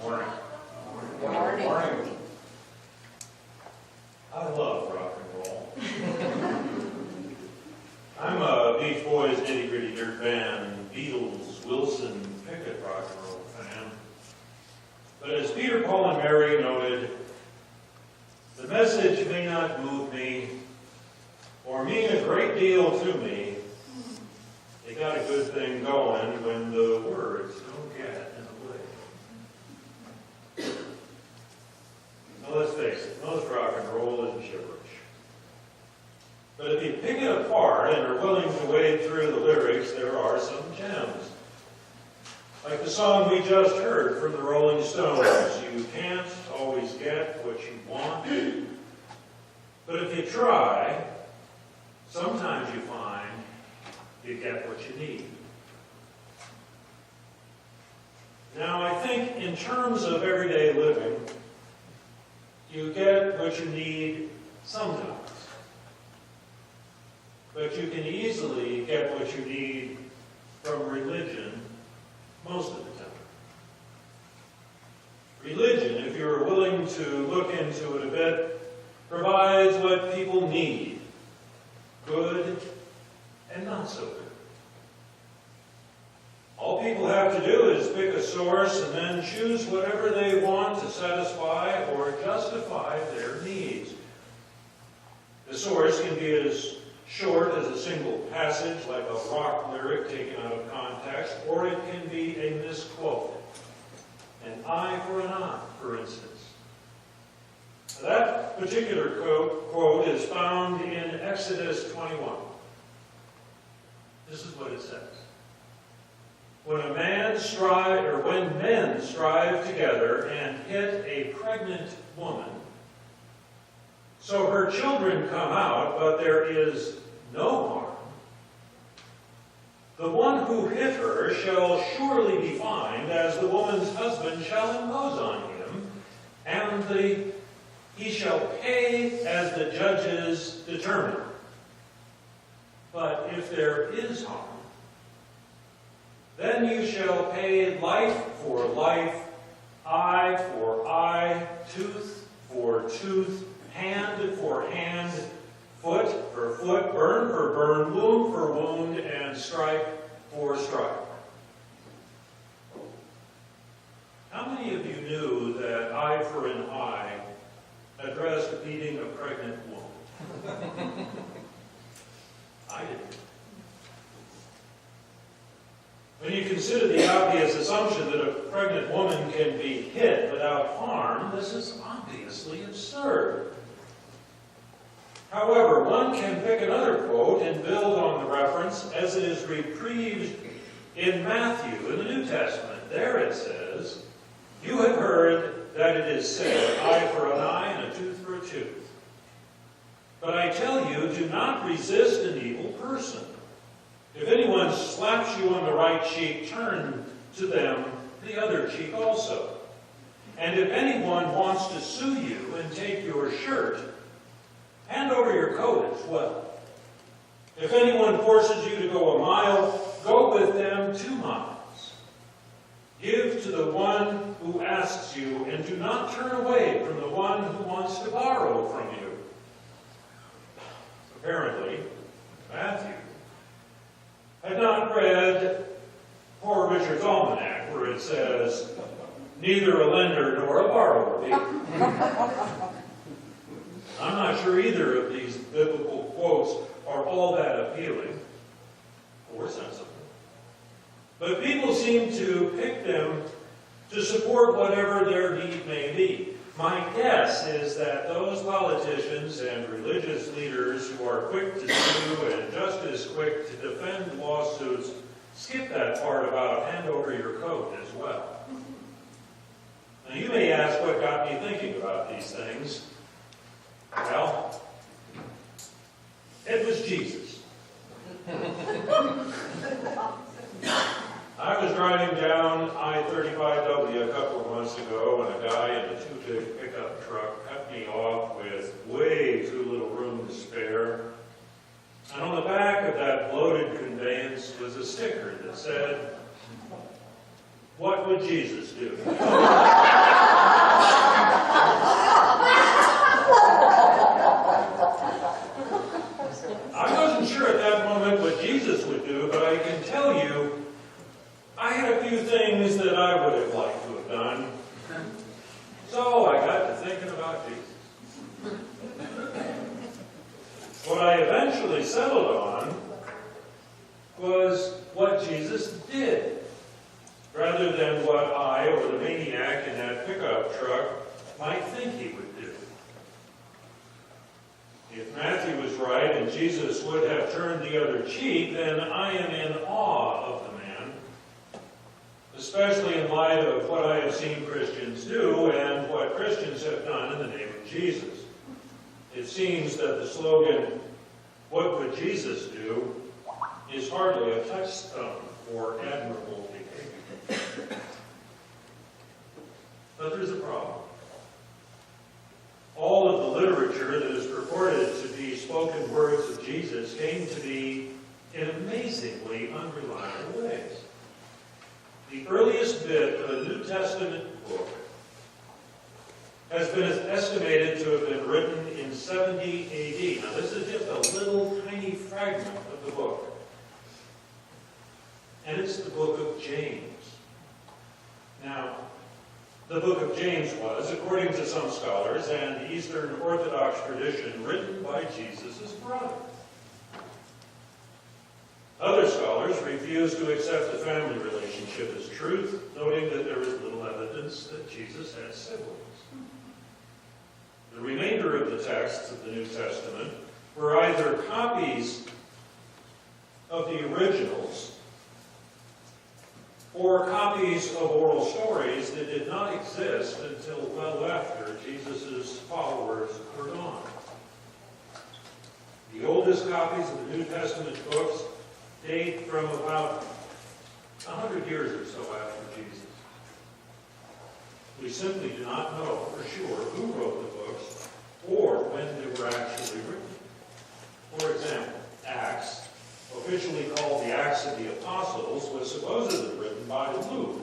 Morning. Morning. Morning. I love rock and roll. I'm a Beach Boys nitty gritty dirt band, Beatles, Wilson, Pickett rock and roll fan. But as Peter, Paul, and Mary noted, the message may not move me or mean a great deal to me. They got a good thing going when the words don't get in the way. Now let's face it, most rock and roll is gibberish. But if you pick it apart and are willing to wade through the lyrics, there are some gems. Like the song we just heard from the Rolling Stones, you can't always get what you want, but if you try, sometimes you find you get what you need. Now, I think in terms of everyday living, you get what you need sometimes. But you can easily get what you need from religion most of the time. Religion, if you're willing to look into it a bit, provides what people need, good and not so good. All people have to do is pick a source and then choose whatever they want to satisfy or justify their needs. The source can be as short as a single passage, like a rock lyric taken out of context, or it can be a misquote. An eye for an eye, for instance. That particular quote is found in Exodus 21. This is what it says. When men strive together and hit a pregnant woman, so her children come out, but there is no harm, the one who hit her shall surely be fined, as the woman's husband shall impose on him, and he shall pay as the judges determine. But if there is harm, then you shall pay life for life, eye for eye, tooth for tooth, hand for hand, foot for foot, burn for burn, wound for wound, and stripe for stripe. How many of you knew that eye for an eye addressed beating a pregnant woman? I didn't. When you consider the obvious assumption that a pregnant woman can be hit without harm, this is obviously absurd. However, one can pick another quote and build on the reference as it is reprieved in Matthew in the New Testament. There it says, "You have heard that it is said, eye for an eye and a tooth for a tooth. But I tell you, do not resist an evil person. If anyone slaps you on the right cheek, turn to them the other cheek also. And if anyone wants to sue you and take your shirt, hand over your coat as well. If anyone forces you to go a mile, go with them 2 miles. Give to the one who asks you, and do not turn away from the one who wants to borrow from you." Apparently, Matthew had not read Poor Richard's Almanac, where it says, "Neither a lender nor a borrower be." I'm not sure either of these biblical quotes are all that appealing or sensible. But people seem to pick them to support whatever their need may be. My guess is that those politicians and religious leaders who are quick to sue and just as quick to defend lawsuits skip that part about hand over your coat as well. Now you may ask what got me thinking about these things. Well, it was Jesus. I was driving down I-35W a couple of months ago, and a guy in a too-big pickup truck cut me off with way too little room to spare. And on the back of that bloated conveyance was a sticker that said, "What would Jesus do?" So I got to thinking about Jesus. What I eventually settled on was what Jesus did, rather than what I or the maniac in that pickup truck might think he would do. If Matthew was right and Jesus would have turned the other cheek, then I am in awe of the man, especially in light of what I have seen Christians do and what Christians have done in the name of Jesus. It seems that the slogan, "What would Jesus do?" is hardly a touchstone for admirable behavior. But there's a problem. All of the literature that is purported to be spoken words of Jesus came to be in amazingly unreliable ways. The earliest bit of a New Testament book has been estimated to have been written in 70 AD. Now, this is just a little tiny fragment of the book. And it's the book of James. Now, the book of James was, according to some scholars and the Eastern Orthodox tradition, written by Jesus' brother. Other scholars refuse to accept the family relationship as truth, noting that there is little evidence that Jesus had siblings. The remainder of the texts of the New Testament were either copies of the originals or copies of oral stories that did not exist until well after Jesus' followers were gone. The oldest copies of the New Testament books date from about 100 years or so after Jesus. We simply do not know for sure who wrote the books or when they were actually written. For example, Acts, officially called the Acts of the Apostles, was supposedly written by Luke.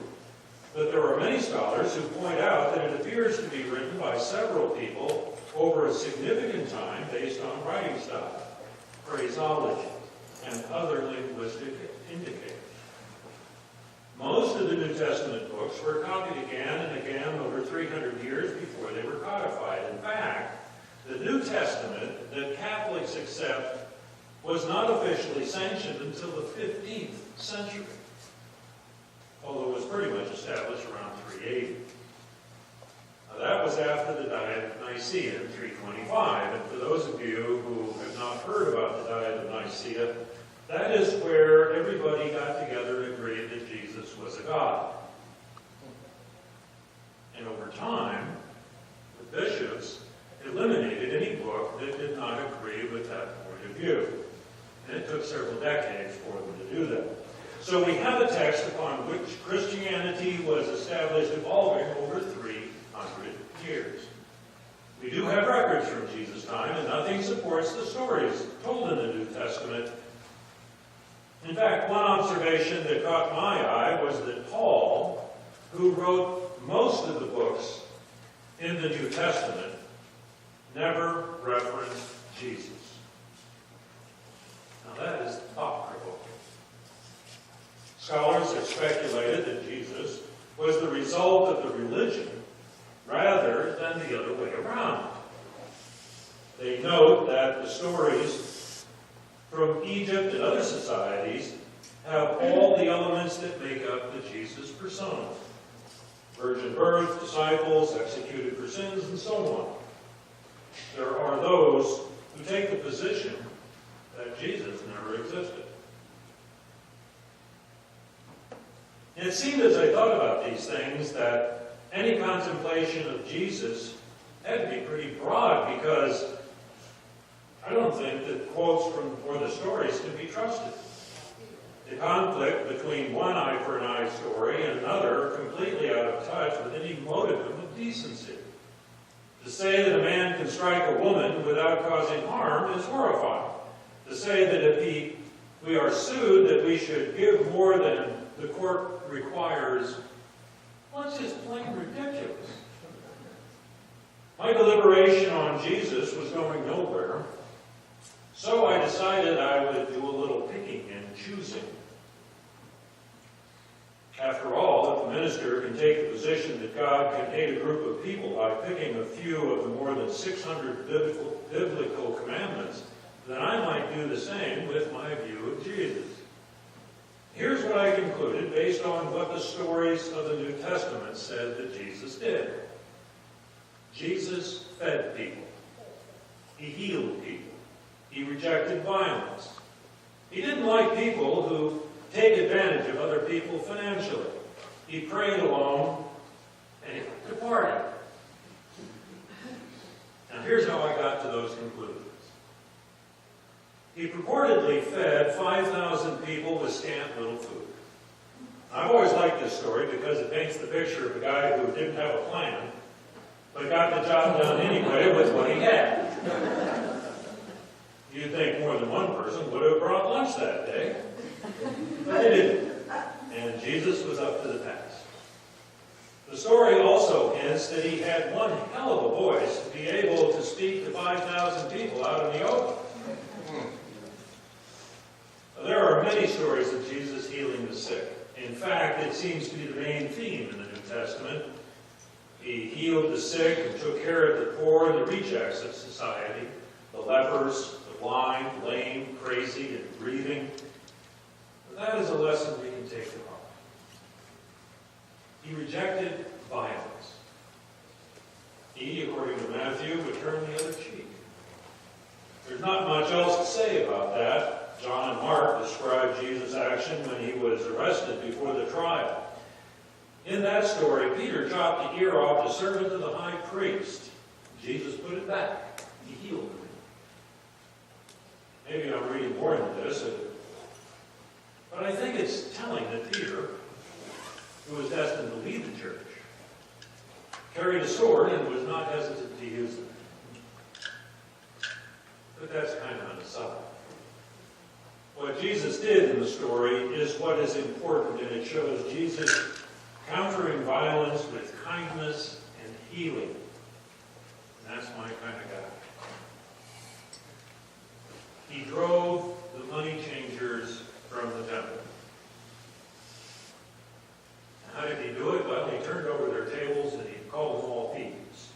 But there are many scholars who point out that it appears to be written by several people over a significant time based on writing style, phraseology, and other linguistic indicators. Most of the New Testament books were copied again and again over 300 years before they were codified. In fact, the New Testament that Catholics accept was not officially sanctioned until the 15th century, although it was pretty much established around 380. Now, that was after the Diet of Nicaea in 325, and for those of you who have not heard about the Diet of Nicaea, that is where everybody got together and agreed that Jesus was a god. And over time, the bishops eliminated any book that did not agree with that point of view. And it took several decades for them to do that. So we have a text upon which Christianity was established, evolving over 300 years. We do have records from Jesus' time, and nothing supports the stories told in the New Testament. In fact, one observation that caught my eye was that Paul, who wrote most of the books in the New Testament, never referenced Jesus. Now that is thought-provoking. Scholars have speculated that Jesus was the result of the religion rather than the other way around. They note that the stories from Egypt and other societies have all the elements that make up the Jesus persona. Virgin birth, disciples, executed for sins, and so on. There are those who take the position that Jesus never existed. And it seemed as I thought about these things that any contemplation of Jesus had to be pretty broad, because I don't think that quotes from or the stories can be trusted. The conflict between one eye for an eye story and another completely out of touch with any modicum of decency. To say that a man can strike a woman without causing harm is horrifying. To say that if we are sued that we should give more than the court requires, well, it's just plain ridiculous. My deliberation on Jesus was going nowhere, so I decided I would do a little picking and choosing. After all, if the minister can take the position that God can aid a group of people by picking a few of the more than 600 biblical commandments, then I might do the same with my view of Jesus. Here's what I concluded based on what the stories of the New Testament said that Jesus did. Jesus fed people. He healed people. He rejected violence. He didn't like people who take advantage of other people financially. He prayed alone, and he liked to party. Now here's how I got to those conclusions. He purportedly fed 5,000 people with scant little food. I've always liked this story because it paints the picture of a guy who didn't have a plan, but got the job done anyway with what he had. You'd think more than one person would have brought lunch that day, but they didn't. And Jesus was up to the task. The story also hints that he had one hell of a voice to be able to speak to 5,000 people out in the open. There are many stories of Jesus healing the sick. In fact, it seems to be the main theme in the New Testament. He healed the sick and took care of the poor and the rejects of society, the lepers, the blind, lame, crazy, and grieving. That is a lesson we can take to heart. He rejected violence. He, according to Matthew, would turn the other cheek. There's not much else to say about that. John and Mark describe Jesus' action when he was arrested before the trial. In that story, Peter chopped the ear off the servant of the high priest. Jesus put it back. He healed him. Maybe I'm reading more into this, but I think it's telling that Peter, who was destined to lead the church, carried a sword and was not hesitant to use it. But that's kind of an aside. What Jesus did in the story is what is important, and it shows Jesus countering violence with kindness and healing. And that's my kind of guy. He drove the money changers from the temple. How did he do it? Well, he turned over their tables and he called them all thieves.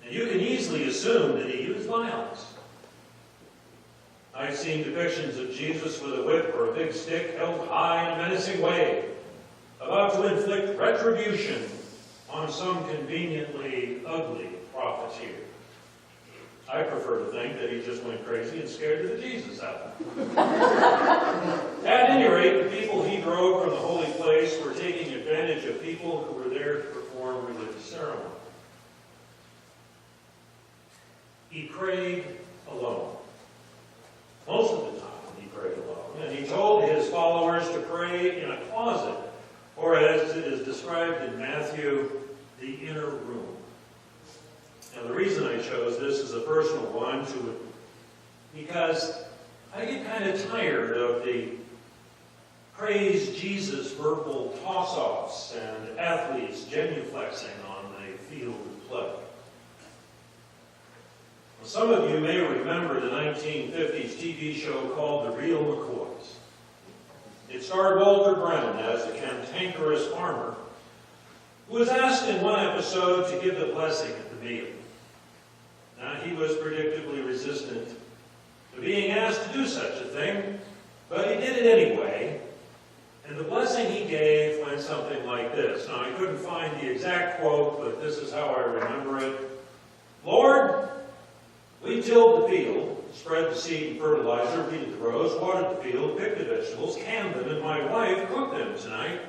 And you can easily assume that he used violence. I've seen depictions of Jesus with a whip or a big stick held high in a menacing way, about to inflict retribution on some conveniently ugly profiteer. I prefer to think that he just went crazy and scared the Jesus out of him. At any rate, the people he drove from the holy place were taking advantage of people who were there to perform religious ceremony. He prayed alone. Most of the time he prayed alone. And he told his followers to pray in a closet, or as it is described in Matthew, the inner room. Now the reason I chose this is a personal one, because I get kind of tired of the praise Jesus verbal toss-offs and athletes genuflexing on the field of play. Some of you may remember the 1950s TV show called The Real McCoys. It starred Walter Brennan as a cantankerous farmer who was asked in one episode to give the blessing at the meal. Now, he was predictably resistant to being asked to do such a thing, but he did it anyway, and the blessing he gave went something like this. Now, I couldn't find the exact quote, but this is how I remember it. Lord, we tilled the field, spread the seed and fertilizer, weeded the rows, watered the field, picked the vegetables, canned them, and my wife cooked them tonight.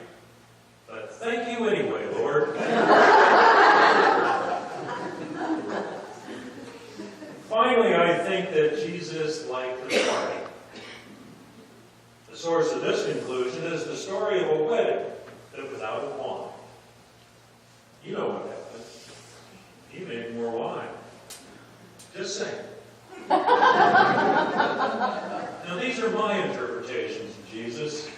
But thank you anyway, Lord. Finally, I think that Jesus liked the party. The source of this conclusion is the story of a wedding that was out of wine. You know what happened. He made more wine. Just saying. Now, these are my interpretations of Jesus.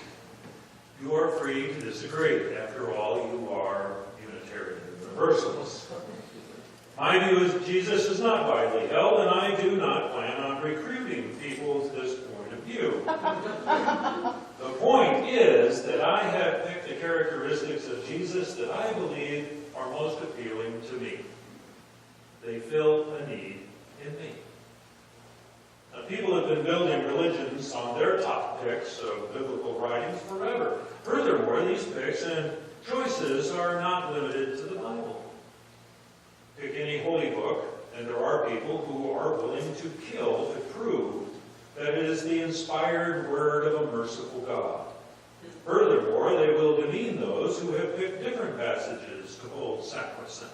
You are free to disagree. After all, you are Unitarian Universalists. My view is Jesus is not widely held, and I do not plan on recruiting people to this point of view. Though point is that I have picked the characteristics of Jesus that I believe are most appealing to me. They fill a need in me. Now, people have been building religions on their top picks of biblical writings forever. Furthermore, these picks and choices are not limited to the Bible. Pick any holy book, and there are people who are willing to kill to prove that it is the inspired word of a merciful God. Furthermore, they will demean those who have picked different passages to hold sacrosanct.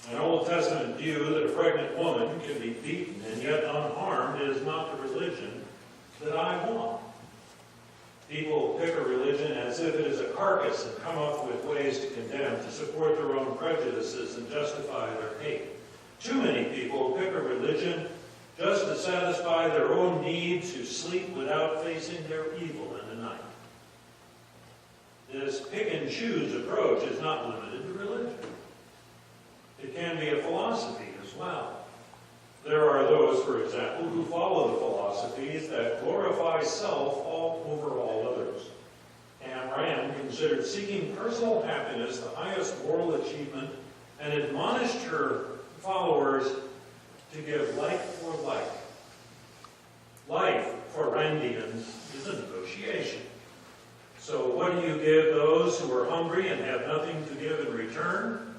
An Old Testament view that a pregnant woman can be beaten and yet unharmed is not the religion that I want. People pick a religion as if it is a carcass and come up with ways to condemn, to support their own prejudices and justify their hate. Too many people pick a religion just to satisfy their own need to sleep without facing their evil in the night. This pick-and-choose approach is not limited to religion. It can be a philosophy as well. There are those, for example, who follow the philosophies that glorify self over all others. Ayn Rand considered seeking personal happiness the highest moral achievement and admonished her followers to give like for like. Life for Randians is a negotiation. So what do you give those who are hungry and have nothing to give in return?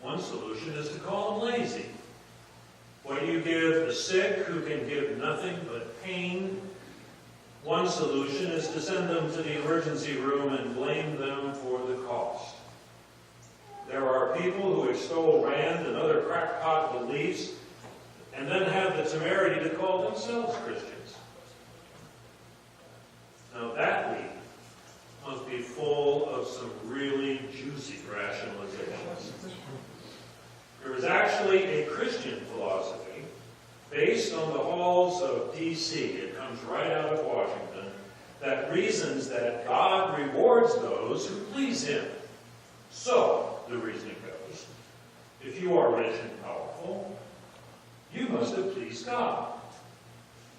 One solution is to call them lazy. What do you give the sick who can give nothing but pain? One solution is to send them to the emergency room and blame them for the cost. There are people who extol Rand and other crackpot beliefs and then have the temerity to call themselves Christians. Now that leaf must be full of some really juicy rationalizations. There is actually a Christian philosophy based on the halls of D.C. It comes right out of Washington, that reasons that God rewards those who please him. So, the reasoning goes, if you are rich and powerful, you must have pleased God,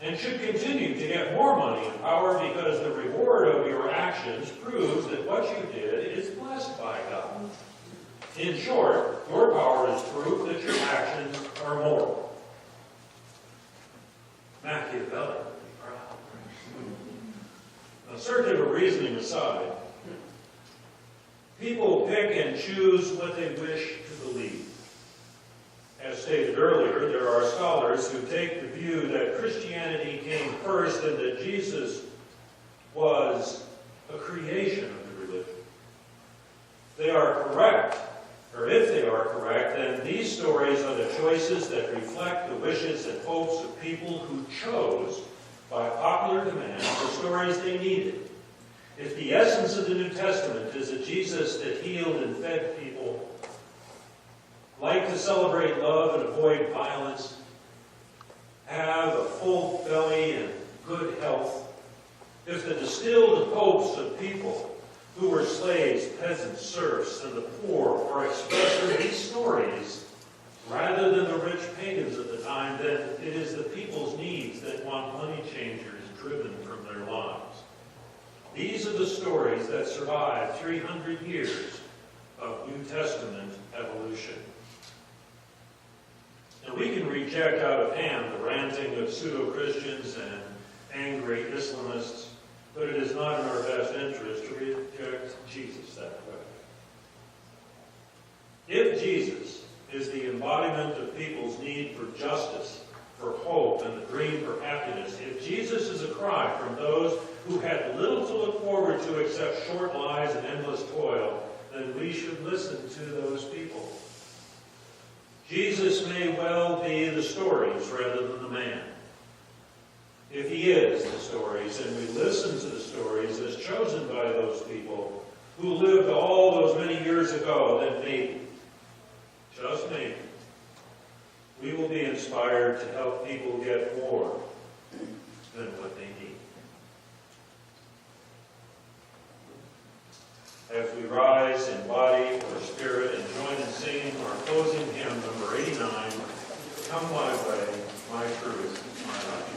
and should continue to get more money and power because the reward of your actions proves that what you did is blessed by God. In short, your power is proof that your actions are moral. Machiavelli would be proud. Now, circular reasoning aside, people pick and choose what they wish to believe. As stated earlier, there are scholars who take the view that Christianity came first and that Jesus was a creation of the religion. They are correct, or if they are correct, then these stories are the choices that reflect the wishes and hopes of people who chose, by popular demand, the stories they needed. If the essence of the New Testament is a Jesus that healed and fed people, liked to celebrate love and avoid violence, have a full belly and good health, if the distilled hopes of people who were slaves, peasants, serfs, and the poor are expressed in these stories, rather than the rich pagans of the time, then it is the people's needs that want money changers driven from their lives. These are the stories that survive 300 years of New Testament evolution. Now we can reject out of hand the ranting of pseudo-Christians and angry Islamists, but it is not in our best interest to reject Jesus that way. If Jesus is the embodiment of people's need for justice, for hope, and the dream for happiness, if Jesus is a cry from those who had little to look forward to except short lives and endless toil, then we should listen to those people. Jesus may well be the stories rather than the man. If he is the stories, and we listen to the stories as chosen by those people who lived all those many years ago, then maybe, just maybe, we will be inspired to help people get more than what they need. As we rise in body or spirit and join in singing our closing hymn, number 89, Come My Way, My Truth, My Life.